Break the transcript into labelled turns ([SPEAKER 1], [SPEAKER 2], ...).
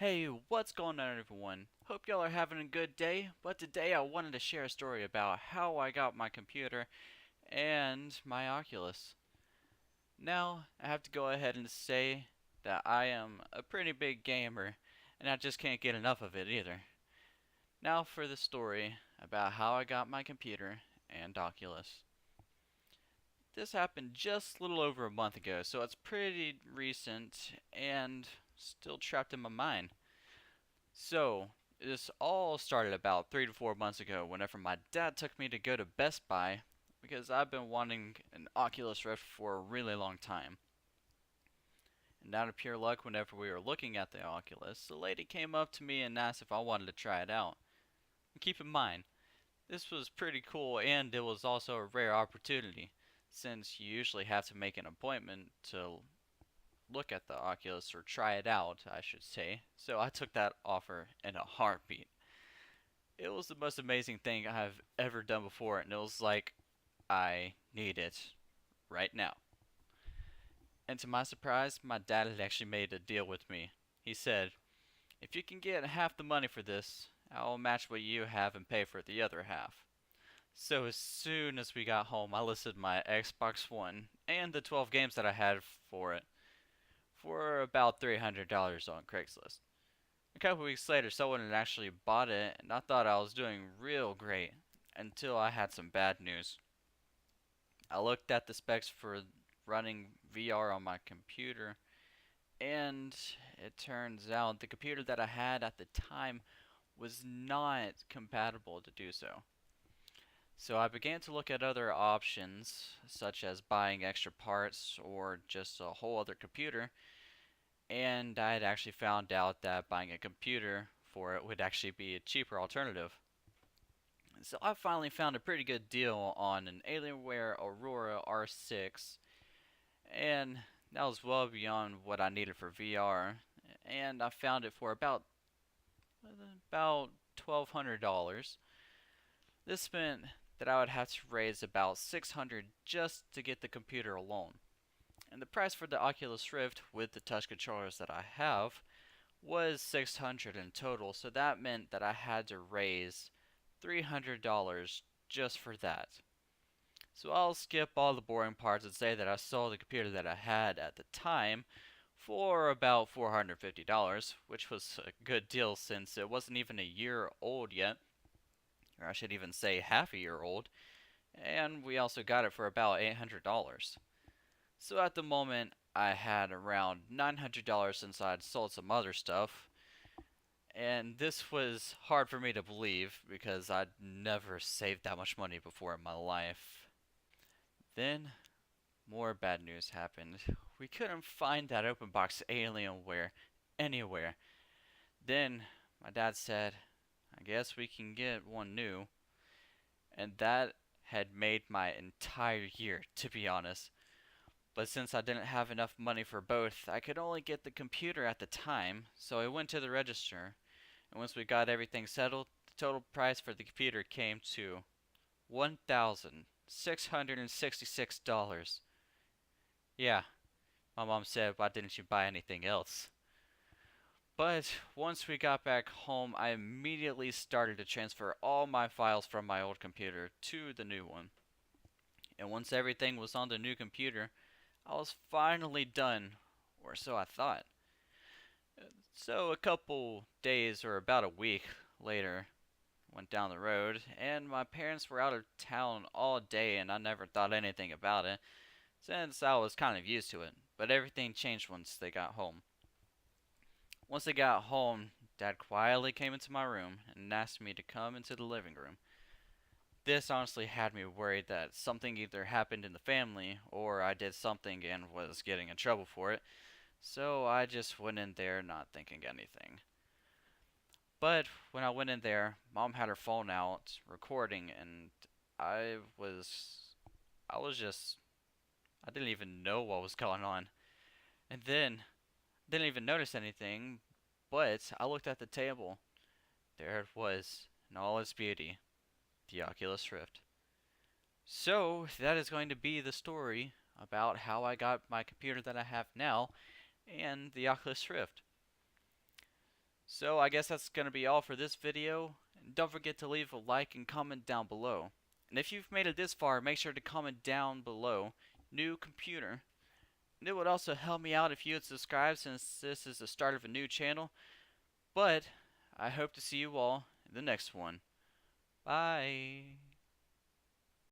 [SPEAKER 1] Hey, what's going on everyone? Hope y'all are having a good day, but today I wanted to share a story about how I got my computer and my Oculus. Now, I have to go ahead and say that I am a pretty big gamer, and I just can't get enough of it either. Now for the story about how I got my computer and Oculus. This happened just a little over a month ago, so it's pretty recent and still trapped in my mind. So, this all started about 3 to 4 months ago whenever my dad took me to go to Best Buy because I've been wanting an Oculus Rift for a really long time. And out of pure luck, whenever we were looking at the Oculus, the lady came up to me and asked if I wanted to try it out. And keep in mind, this was pretty cool and it was also a rare opportunity, since you usually have to make an appointment to look at the Oculus or try it out, I should say. So I took that offer in a heartbeat. It was the most amazing thing I've ever done before, and it was like I need it right now. And to my surprise, my dad had actually made a deal with me. He said, if you can get half the money for this, I'll match what you have and pay for the other half. So as soon as we got home, I listed my Xbox One and the 12 games that I had for it for about $300 on Craigslist. A couple weeks later, someone had actually bought it, and I thought I was doing real great until I had some bad news. I looked at the specs for running VR on my computer, and it turns out the computer that I had at the time was not compatible to do so. So I began to look at other options, such as buying extra parts or just a whole other computer, and I had actually found out that buying a computer for it would actually be a cheaper alternative. So I finally found a pretty good deal on an Alienware Aurora R6, and that was well beyond what I needed for VR, and I found it for about $1,200. This meant that I would have to raise about 600 just to get the computer alone. And the price for the Oculus Rift with the touch controllers that I have was 600 in total, so that meant that I had to raise $300 just for that. So I'll skip all the boring parts and say that I sold the computer that I had at the time for about $450, which was a good deal since it wasn't even a year old yet, or I should even say half a year old, and we also got it for about $800. So at the moment, I had around $900 since I'd sold some other stuff, and this was hard for me to believe because I'd never saved that much money before in my life. Then, more bad news happened. We couldn't find that open box Alienware anywhere. Then, my dad said, I guess we can get one new. And that had made my entire year, to be honest. But since I didn't have enough money for both, I could only get the computer at the time, so I went to the register. And once we got everything settled, the total price for the computer came to $1,666. Yeah, my mom said, why didn't you buy anything else? But once we got back home, I immediately started to transfer all my files from my old computer to the new one. And once everything was on the new computer, I was finally done, or so I thought. So a couple days or about a week later, went down the road, and my parents were out of town all day, and I never thought anything about it, since I was kind of used to it. But everything changed once they got home. Once they got home, Dad quietly came into my room and asked me to come into the living room. This honestly had me worried that something either happened in the family or I did something and was getting in trouble for it, so I just went in there not thinking anything. But when I went in there, Mom had her phone out recording, and I was I was just I didn't even know what was going on. And then didn't even notice anything, but I looked at the table. There it was, in all its beauty, the Oculus Rift. So, that is going to be the story about how I got my computer that I have now and the Oculus Rift. So I guess that's going to be all for this video. And don't forget to leave a like and comment down below. And if you've made it this far, make sure to comment down below, new computer. And it would also help me out if you would subscribe, since this is the start of a new channel. But I hope to see you all in the next one. Bye.